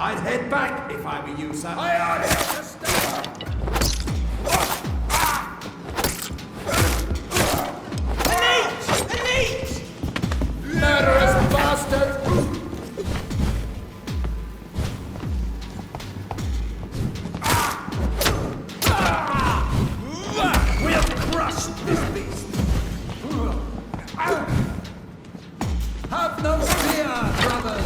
I'd head back if I were you, sir. Aye, aye. An leech! Murderous bastard! We'll crush this beast! Have no fear, brothers!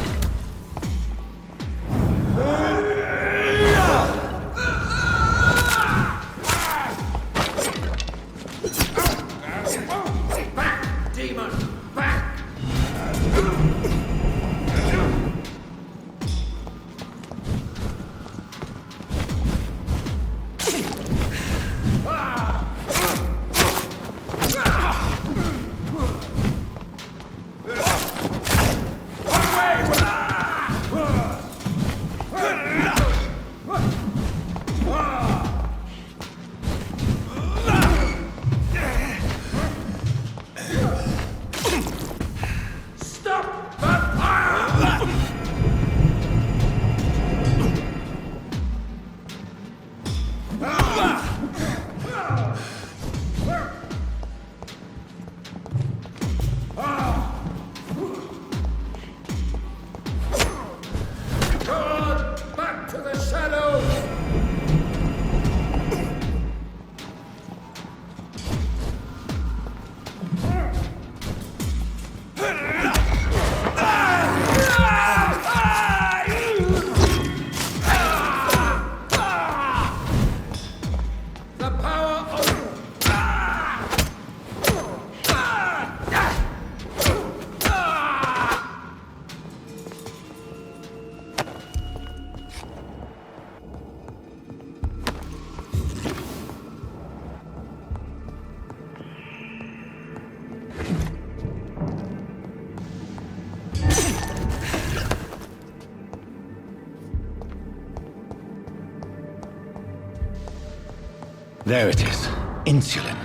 There it is. Insulin.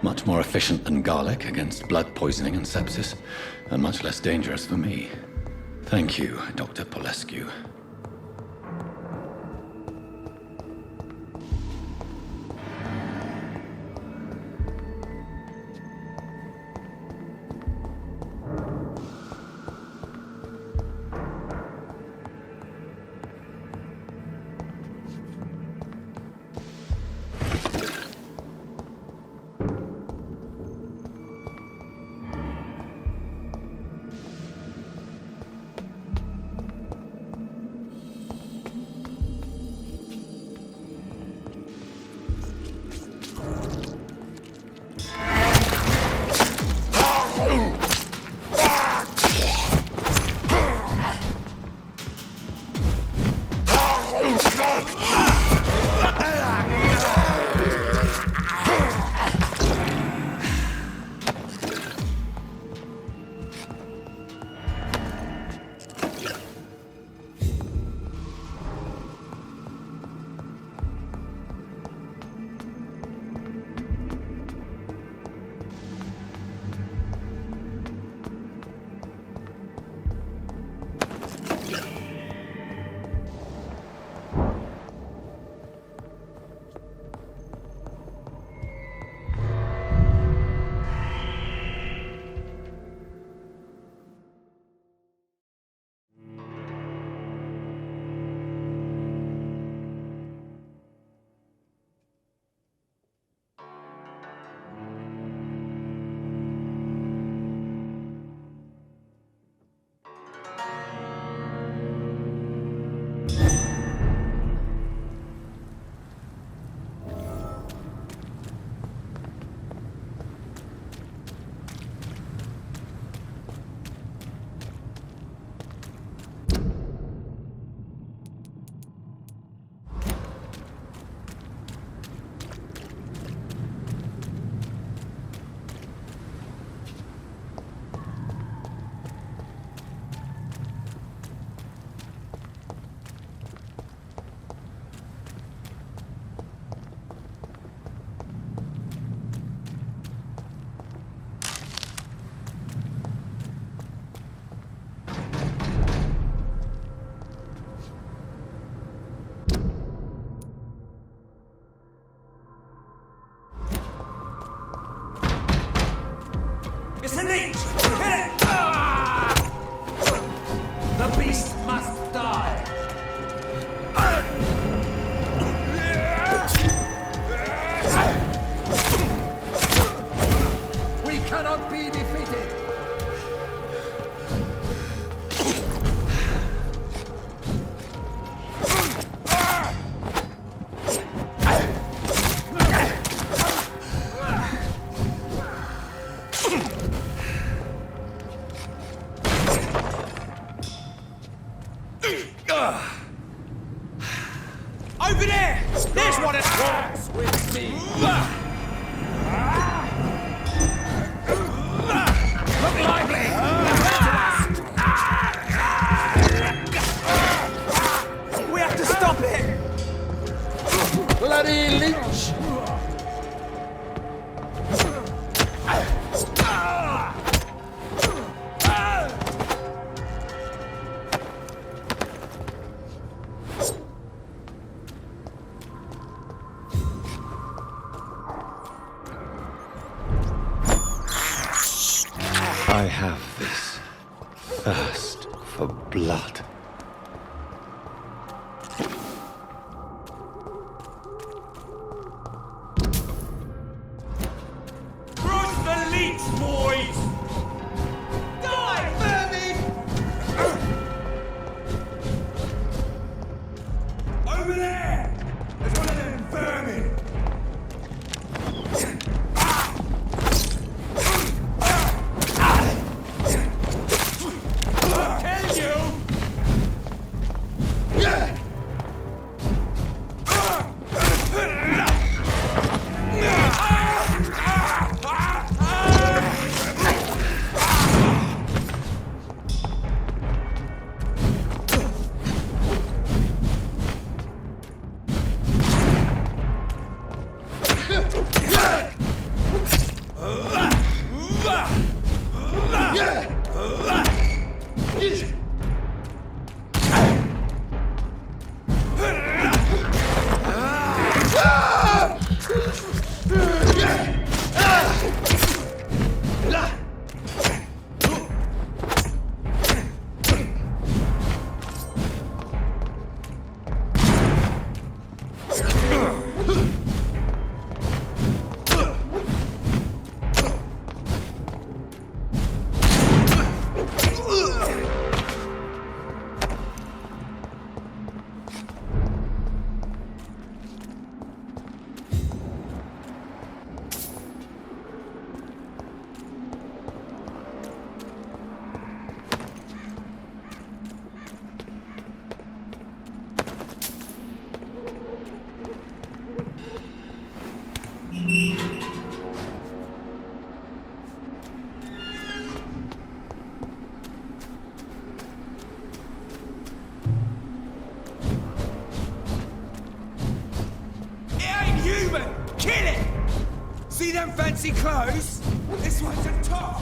Much more efficient than garlic against blood poisoning and sepsis, and much less dangerous for me. Thank you, Dr. Polescu. must die! We cannot be defeated! Over there! There's one at Walks with me! Look lively! We have to stop it! Bloody leech! I have this thirst for blood. Crush the leech, boys! Die, vermin! Over there! There's one of them vermin! Kill you! Kill it! See them fancy clothes? This one's a top!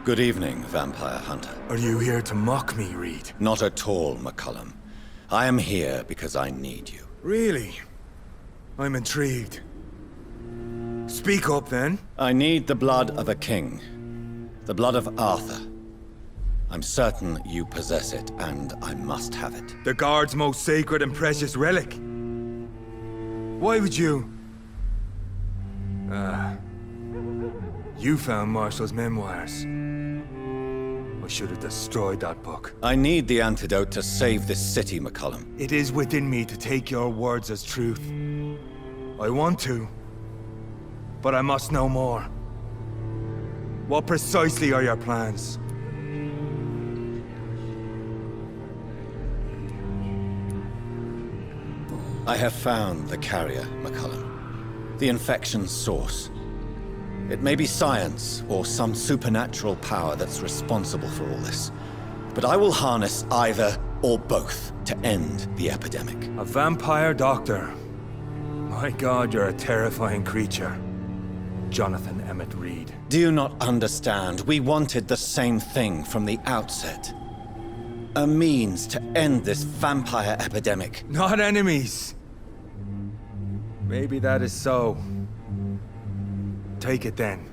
Good evening, vampire hunter. Are you here to mock me, Reed? Not at all, McCullum. I am here because I need you. Really? I'm intrigued. Speak up, then. I need the blood of a king. The blood of Arthur. I'm certain you possess it, and I must have it. The Guard's most sacred and precious relic. Why would you... You found Marshall's memoirs. I should have destroyed that book. I need the antidote to save this city, McCullum. It is within me to take your words as truth. I want to, but I must know more. What precisely are your plans? I have found the carrier, McCullum. The infection's source. It may be science or some supernatural power that's responsible for all this. But I will harness either or both to end the epidemic. A vampire doctor. My God, you're a terrifying creature. Jonathan Emmett Reed. Do you not understand? We wanted the same thing from the outset. A means to end this vampire epidemic. Not enemies. Maybe that is so. Take it then.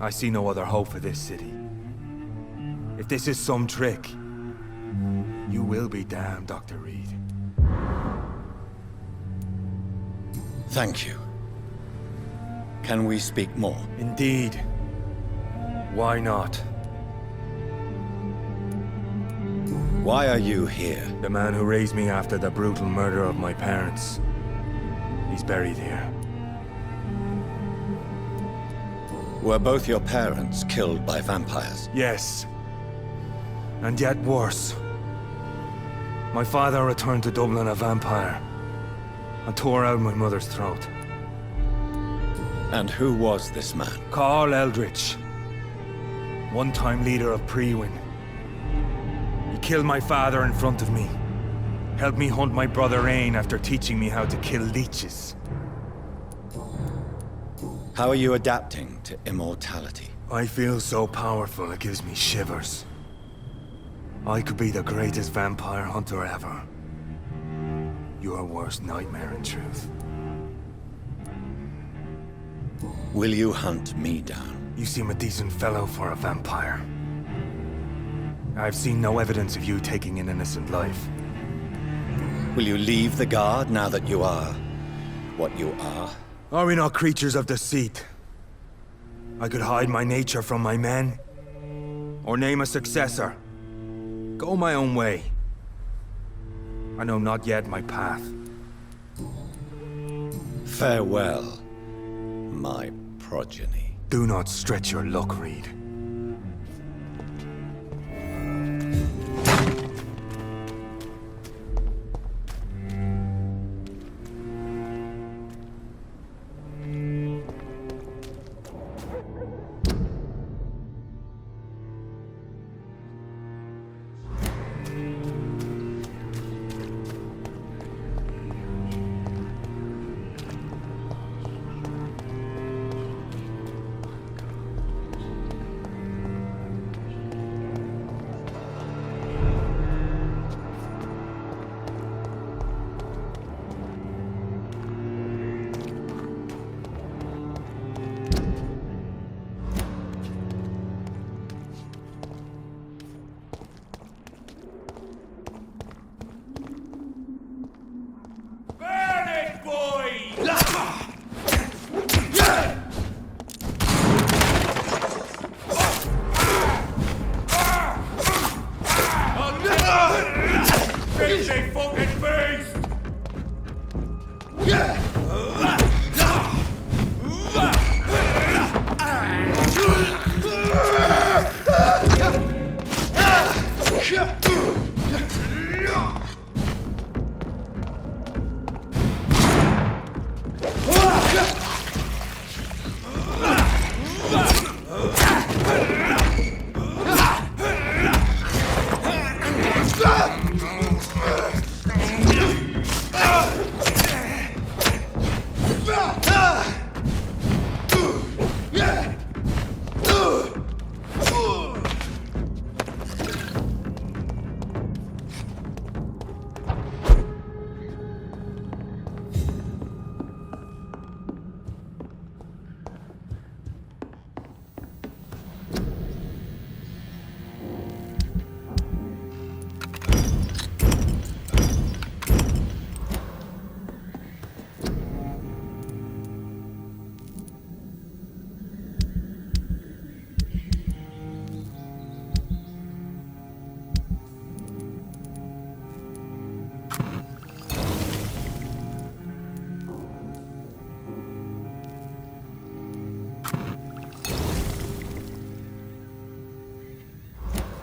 I see no other hope for this city. If this is some trick, you will be damned, Dr. Reed. Thank you. Can we speak more? Indeed. Why not? Why are you here? The man who raised me after the brutal murder of my parents. He's buried here. Were both your parents killed by vampires? Yes. And yet worse. My father returned to Dublin a vampire and tore out my mother's throat. And who was this man? Carl Eldritch. One-time leader of Prewin. He killed my father in front of me. Helped me hunt my brother Ain after teaching me how to kill leeches. How are you adapting to immortality? I feel so powerful it gives me shivers. I could be the greatest vampire hunter ever. Your worst nightmare, in truth. Will you hunt me down? You seem a decent fellow for a vampire. I've seen no evidence of you taking an innocent life. Will you leave the Guard now that you are what you are? Are we not creatures of deceit? I could hide my nature from my men, or name a successor. Go my own way. I know not yet my path. Farewell, my progeny. Do not stretch your luck, Reed.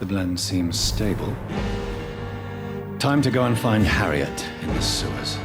The blend seems stable. Time to go and find Harriet in the sewers.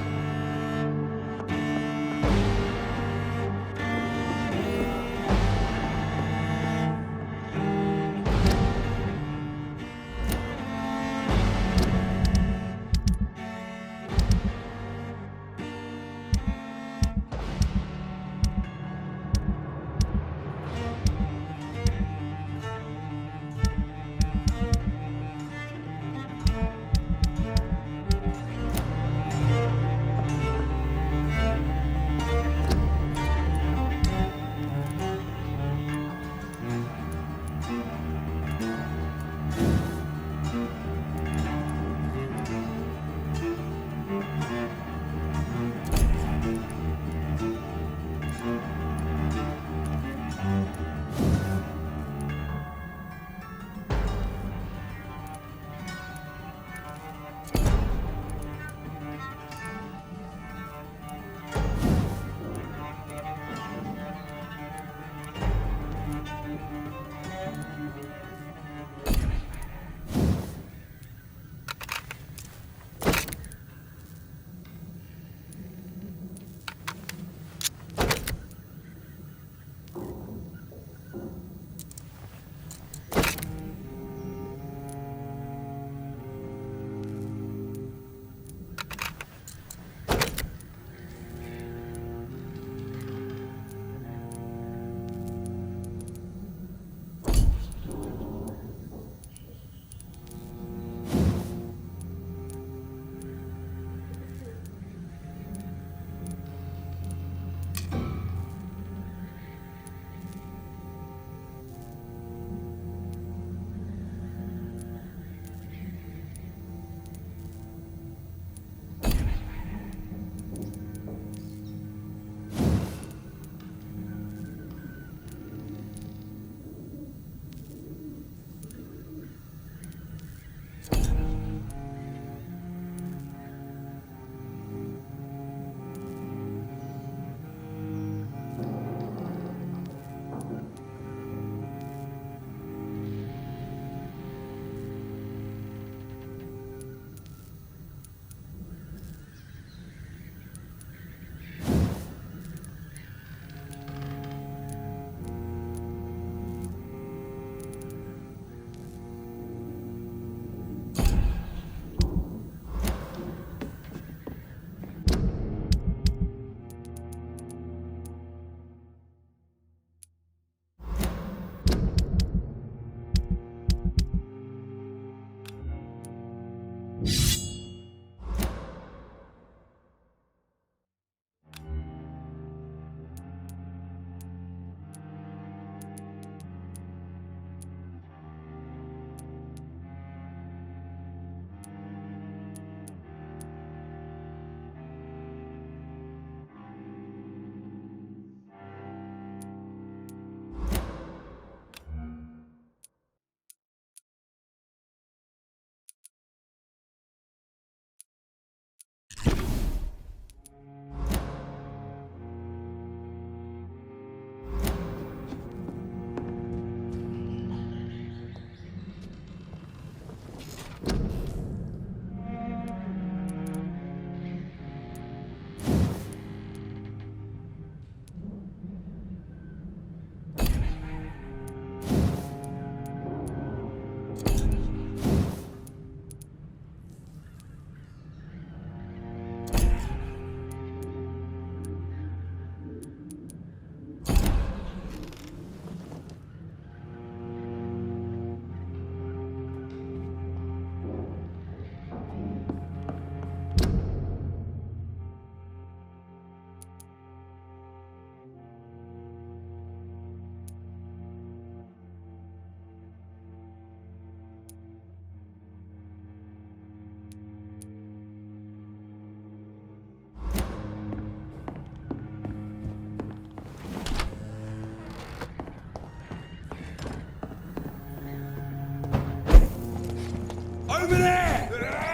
Over there!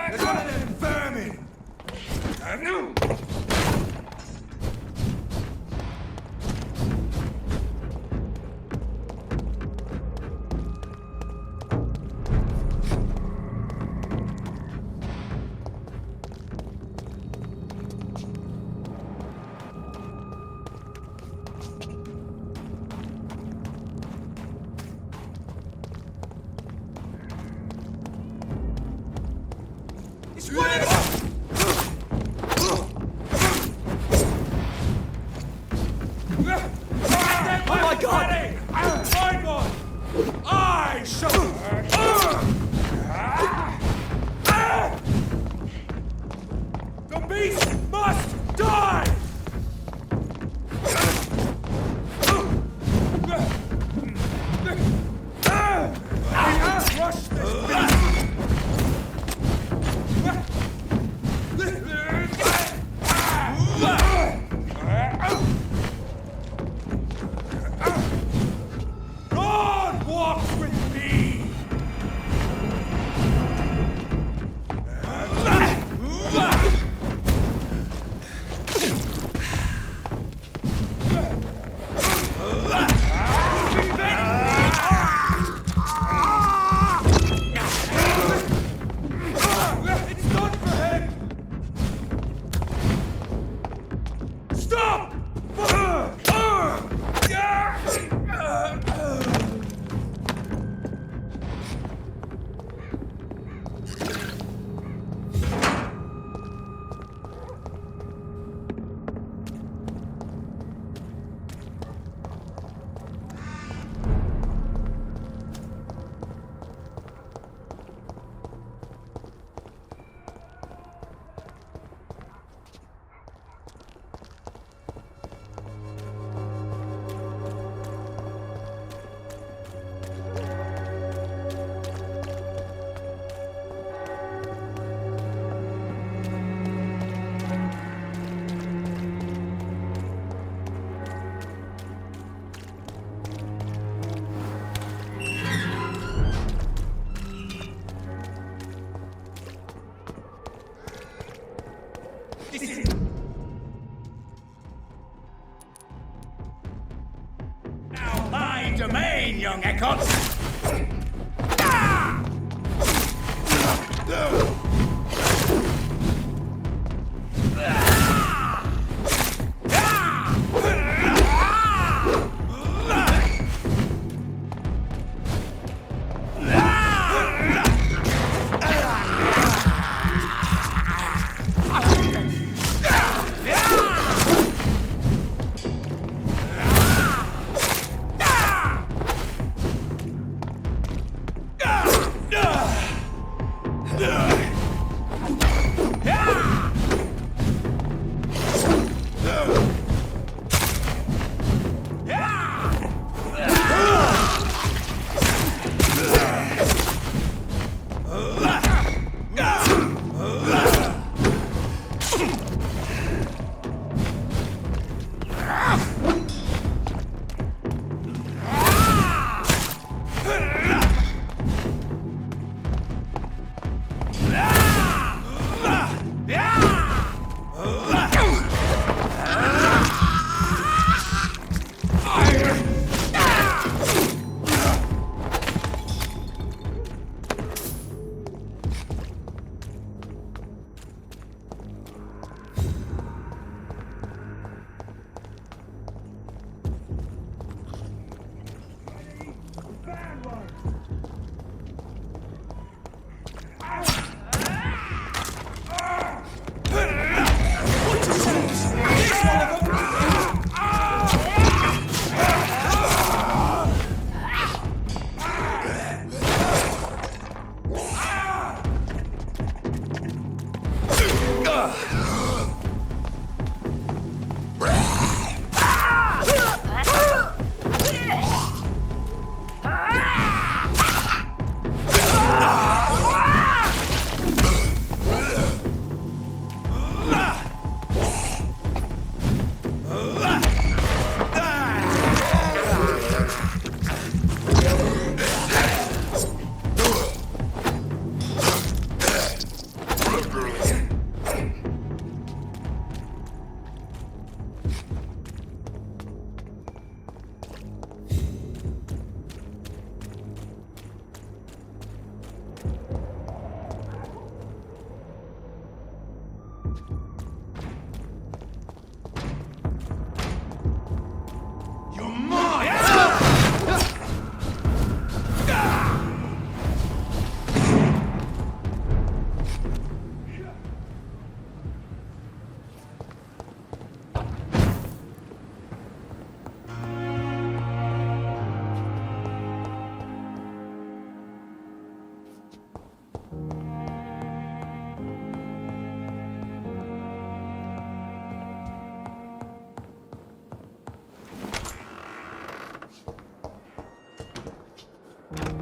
There's one of them vermin! It's one of them! Oh my God! I'll find one! I shall... The beast must die! Crush this beast! God walks with me! It's done for him! Stop! Now my domain, young Eckert!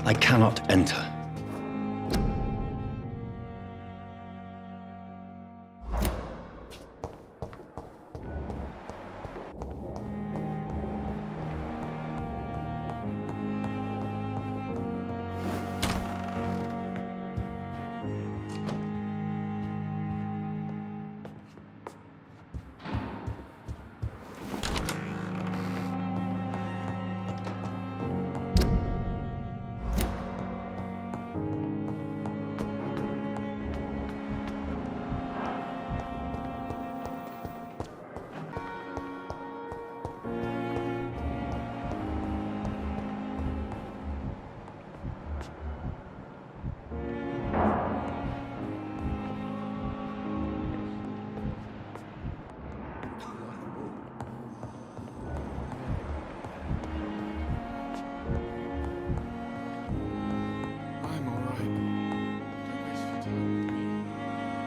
I cannot enter.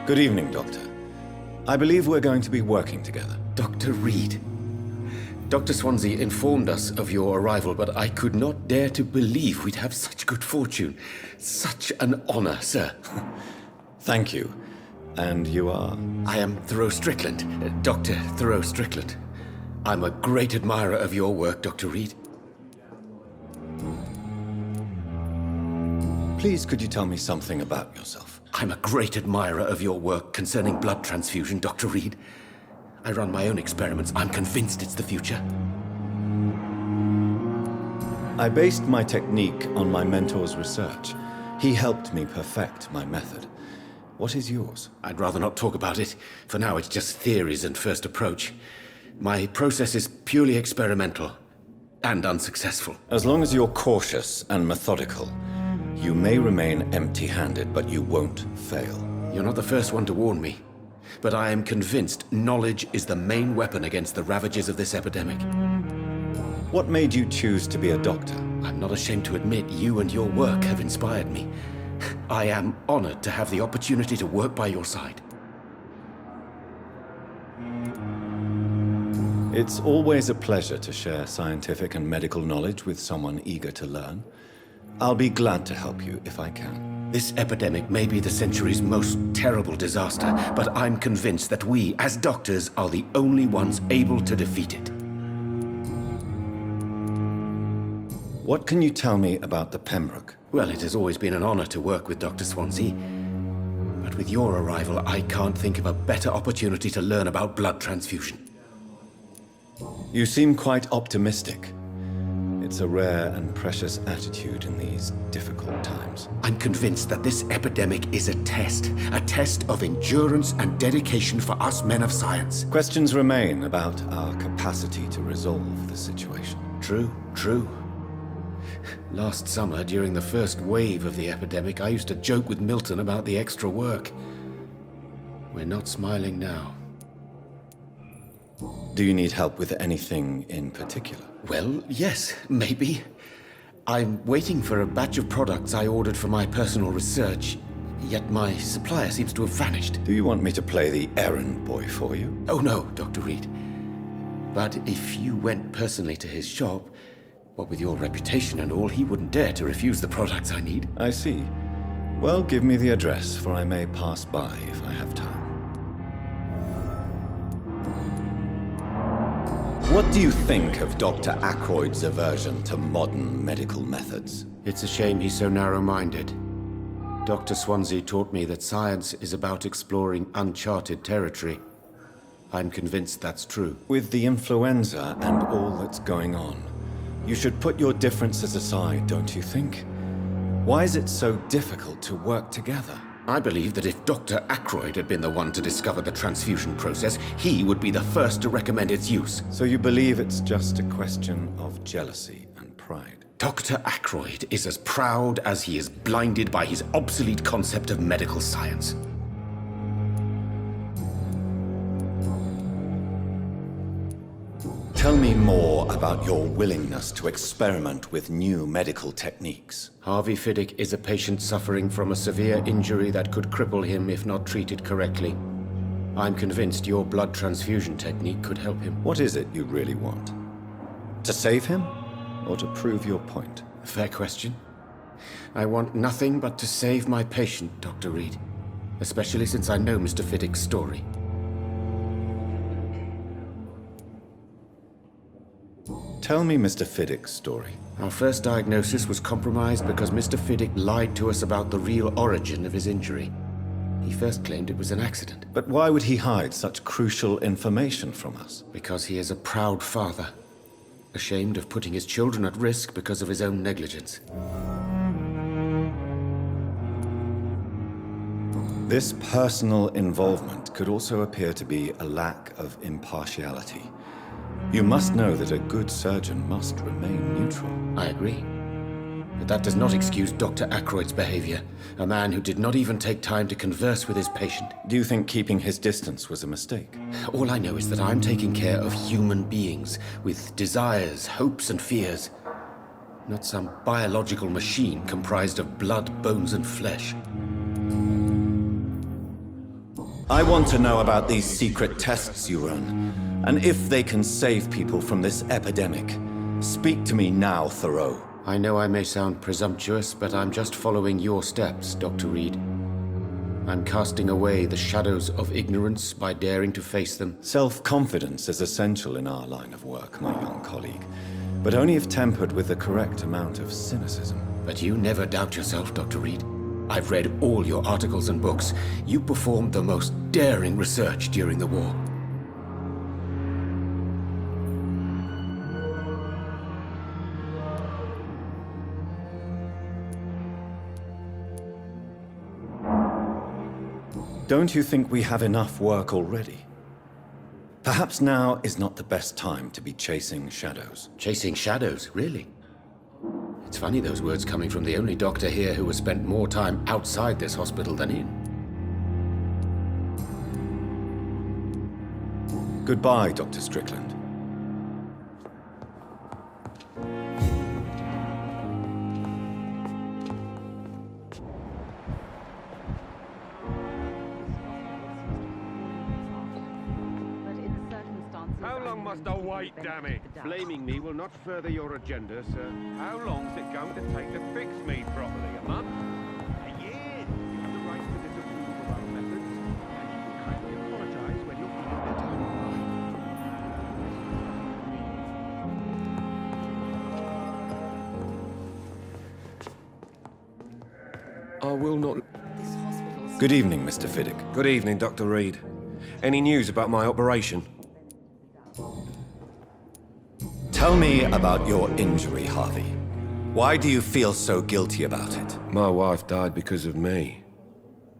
Good evening, Doctor. I believe we're going to be working together. Dr. Reed. Dr. Swansea informed us of your arrival, but I could not dare to believe we'd have such good fortune. Such an honor, sir. Thank you. And you are? I am Thoreau Strickland, Dr. Thoreau Strickland. I'm a great admirer of your work, Dr. Reed. Please, could you tell me something about yourself? I'm a great admirer of your work concerning blood transfusion, Dr. Reed. I run my own experiments. I'm convinced it's the future. I based my technique on my mentor's research. He helped me perfect my method. What is yours? I'd rather not talk about it. For now, it's just theories and first approach. My process is purely experimental and unsuccessful. As long as you're cautious and methodical, you may remain empty-handed, but you won't fail. You're not the first one to warn me, but I am convinced knowledge is the main weapon against the ravages of this epidemic. What made you choose to be a doctor? I'm not ashamed to admit you and your work have inspired me. I am honored to have the opportunity to work by your side. It's always a pleasure to share scientific and medical knowledge with someone eager to learn. I'll be glad to help you if I can. This epidemic may be the century's most terrible disaster, but I'm convinced that we, as doctors, are the only ones able to defeat it. What can you tell me about the Pembroke? Well, it has always been an honor to work with Dr. Swansea. But with your arrival, I can't think of a better opportunity to learn about blood transfusion. You seem quite optimistic. It's a rare and precious attitude in these difficult times. I'm convinced that this epidemic is a test of endurance and dedication for us men of science. Questions remain about our capacity to resolve the situation. True. Last summer, during the first wave of the epidemic, I used to joke with Milton about the extra work. We're not smiling now. Do you need help with anything in particular? Well, yes, maybe. I'm waiting for a batch of products I ordered for my personal research, yet my supplier seems to have vanished. Do you want me to play the errand boy for you? Oh no, Dr. Reed. But if you went personally to his shop, what with your reputation and all, he wouldn't dare to refuse the products I need. I see. Well, give me the address, for I may pass by if I have time. What do you think of Dr. Ackroyd's aversion to modern medical methods? It's a shame he's so narrow-minded. Dr. Swansea taught me that science is about exploring uncharted territory. I'm convinced that's true. With the influenza and all that's going on, you should put your differences aside, don't you think? Why is it so difficult to work together? I believe that if Dr. Ackroyd had been the one to discover the transfusion process, he would be the first to recommend its use. So you believe it's just a question of jealousy and pride? Dr. Ackroyd is as proud as he is blinded by his obsolete concept of medical science. Tell me more about your willingness to experiment with new medical techniques. Harvey Fiddick is a patient suffering from a severe injury that could cripple him if not treated correctly. I'm convinced your blood transfusion technique could help him. What is it you really want? To save him, or to prove your point? Fair question. I want nothing but to save my patient, Dr. Reed. Especially since I know Mr. Fiddick's story. Tell me Mr. Fiddick's story. Our first diagnosis was compromised because Mr. Fiddick lied to us about the real origin of his injury. He first claimed it was an accident. But why would he hide such crucial information from us? Because he is a proud father, ashamed of putting his children at risk because of his own negligence. This personal involvement could also appear to be a lack of impartiality. You must know that a good surgeon must remain neutral. I agree. But that does not excuse Dr. Ackroyd's behavior, a man who did not even take time to converse with his patient. Do you think keeping his distance was a mistake? All I know is that I'm taking care of human beings with desires, hopes, and fears. Not some biological machine comprised of blood, bones, and flesh. I want to know about these secret tests you run, and if they can save people from this epidemic. Speak to me now, Thoreau. I know I may sound presumptuous, but I'm just following your steps, Dr. Reed. I'm casting away the shadows of ignorance by daring to face them. Self-confidence is essential in our line of work, my young colleague, but only if tempered with the correct amount of cynicism. But you never doubt yourself, Dr. Reed. I've read all your articles and books. You performed the most daring research during the war. Don't you think we have enough work already? Perhaps now is not the best time to be chasing shadows. Chasing shadows, really? It's funny those words coming from the only doctor here who has spent more time outside this hospital than in. Goodbye, Dr. Strickland. How long must I wait, damn it? Blaming me will not further your agenda, sir. How long's it going to take to fix me properly? A month? A year? You have the right to disapprove of our methods, and you will kindly apologize when you're feeling better. I will not... Good evening, Mr. Fiddick. Good evening, Dr. Reed. Any news about my operation? Tell me about your injury, Harvey. Why do you feel so guilty about it? My wife died because of me.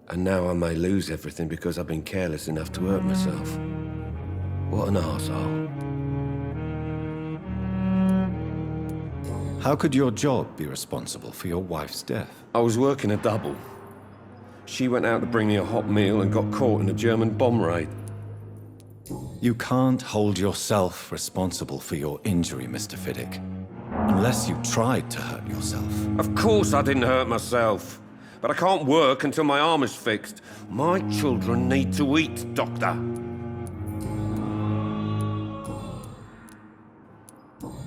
And now I may lose everything because I've been careless enough to hurt myself. What an arsehole. How could your job be responsible for your wife's death? I was working a double. She went out to bring me a hot meal and got caught in a German bomb raid. You can't hold yourself responsible for your injury, Mr. Fiddick. Unless you tried to hurt yourself. Of course I didn't hurt myself. But I can't work until my arm is fixed. My children need to eat, Doctor.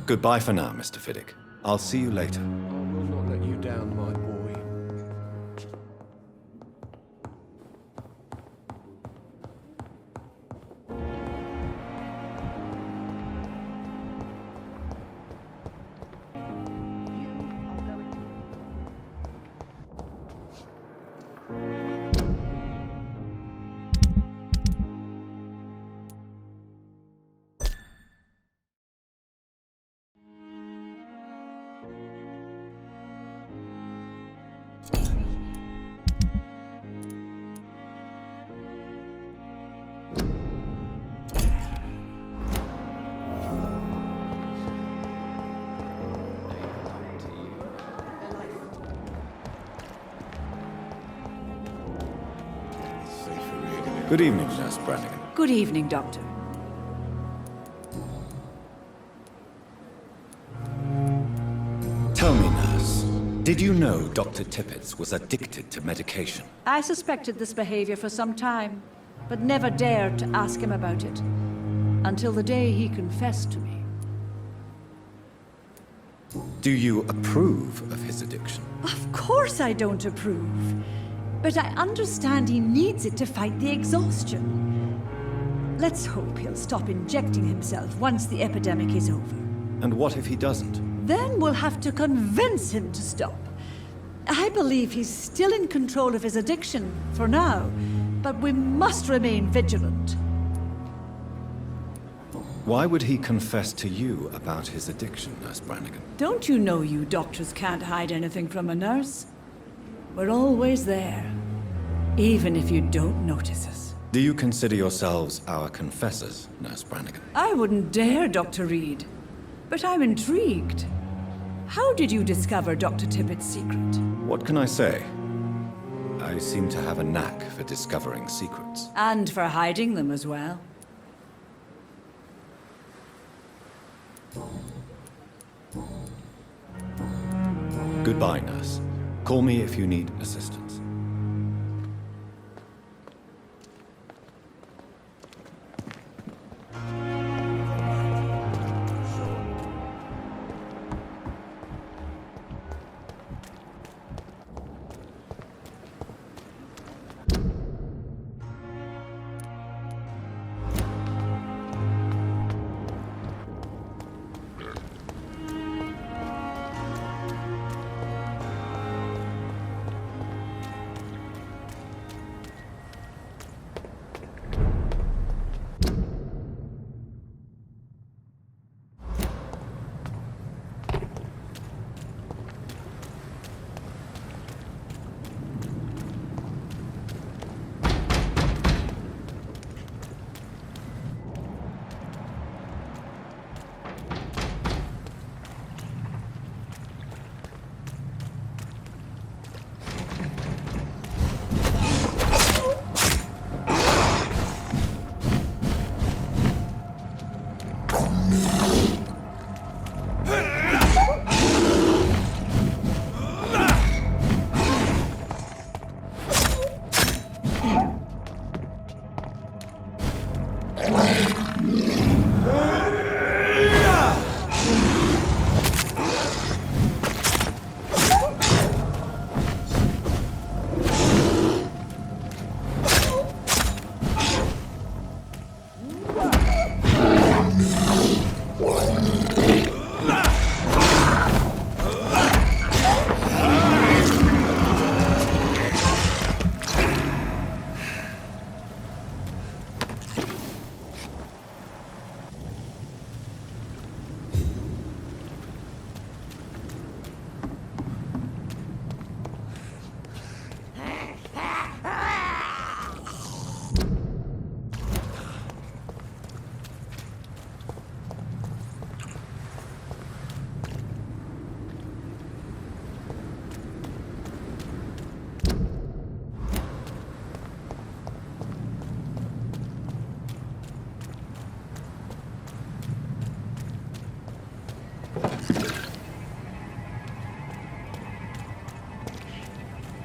Goodbye for now, Mr. Fiddick. I'll see you later. I will not let you down, my boy. Good evening, Nurse Brannigan. Good evening, Doctor. Tell me, Nurse, did you know Dr. Tippett was addicted to medication? I suspected this behavior for some time, but never dared to ask him about it, until the day he confessed to me. Do you approve of his addiction? Of course I don't approve. But I understand he needs it to fight the exhaustion. Let's hope he'll stop injecting himself once the epidemic is over. And what if he doesn't? Then we'll have to convince him to stop. I believe he's still in control of his addiction, for now, but we must remain vigilant. Why would he confess to you about his addiction, Nurse Brannigan? Don't you know you doctors can't hide anything from a nurse? We're always there, even if you don't notice us. Do you consider yourselves our confessors, Nurse Brannigan? I wouldn't dare, Dr. Reed. But I'm intrigued. How did you discover Dr. Tippett's secret? What can I say? I seem to have a knack for discovering secrets. And for hiding them as well. Goodbye, nurse. Call me if you need assistance.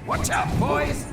Watch out, boys!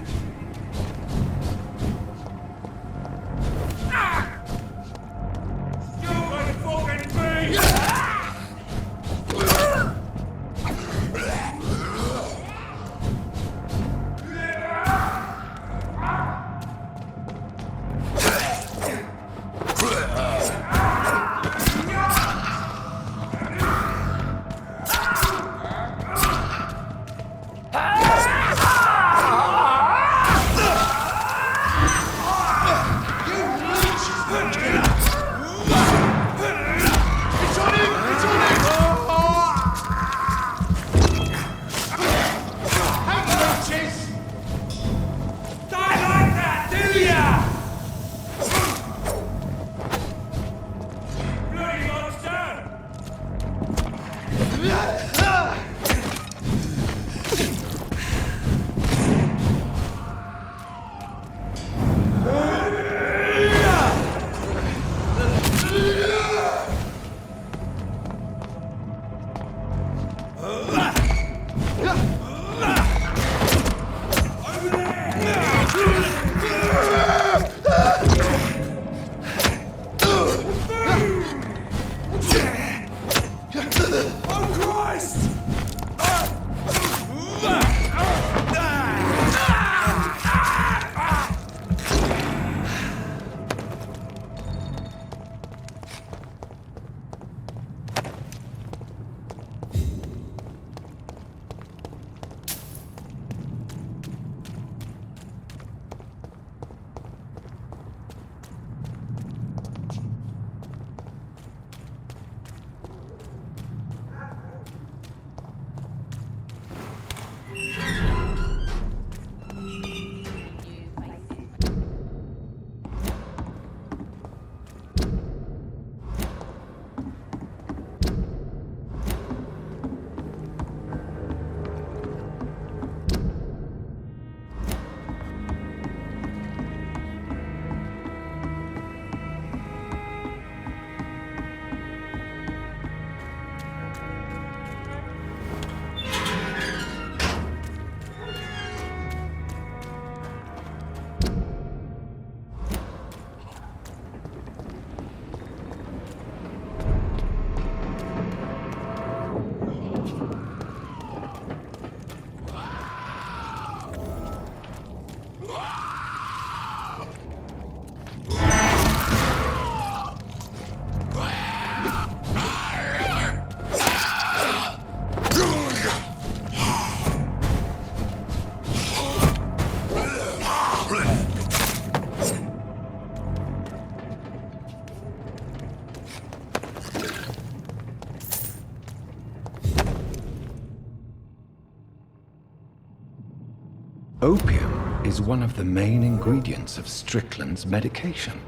Opium is one of the main ingredients of Strickland's medication.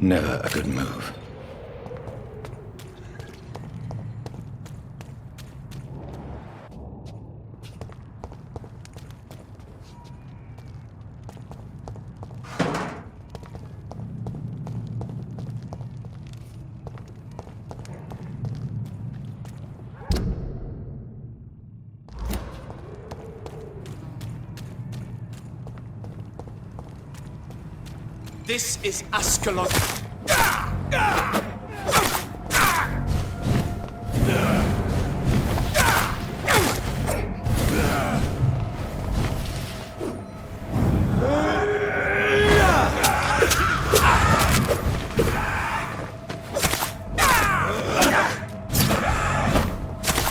Never a good move. This is Ascalon.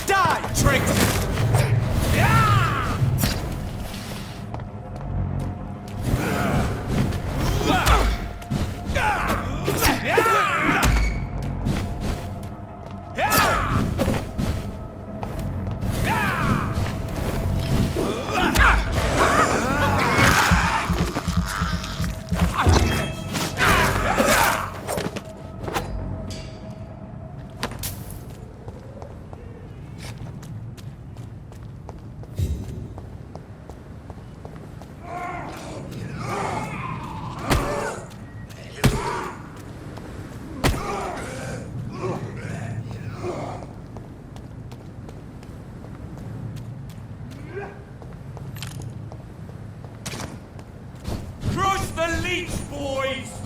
Die, traitor! Crush the leech, boys!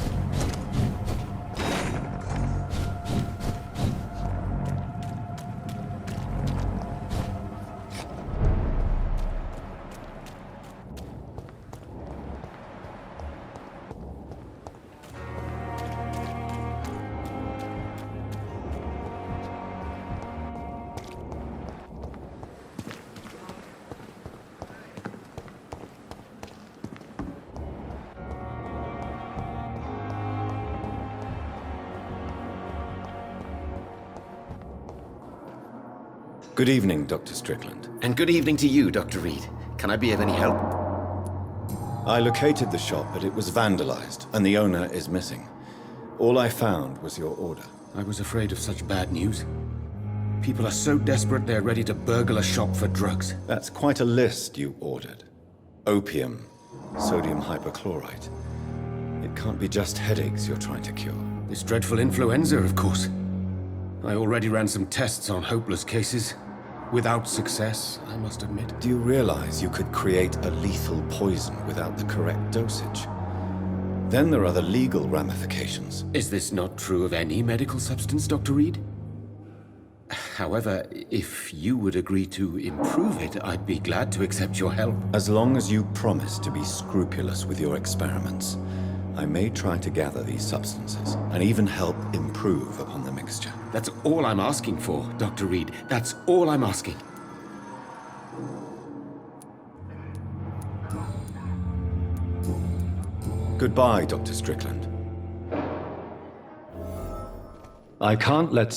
Good evening, Dr. Strickland. And good evening to you, Dr. Reed. Can I be of any help? I located the shop, but it was vandalized, and the owner is missing. All I found was your order. I was afraid of such bad news. People are so desperate they're ready to burgle a shop for drugs. That's quite a list you ordered. Opium, sodium hypochlorite. It can't be just headaches you're trying to cure. This dreadful influenza, of course. I already ran some tests on hopeless cases. Without success, I must admit. Do you realize you could create a lethal poison without the correct dosage? Then there are the legal ramifications. Is this not true of any medical substance, Dr. Reed? However, if you would agree to improve it, I'd be glad to accept your help. As long as you promise to be scrupulous with your experiments, I may try to gather these substances and even help improve upon the mixture. That's all I'm asking for, Dr. Reed. That's all I'm asking. Goodbye, Dr. Strickland. I can't let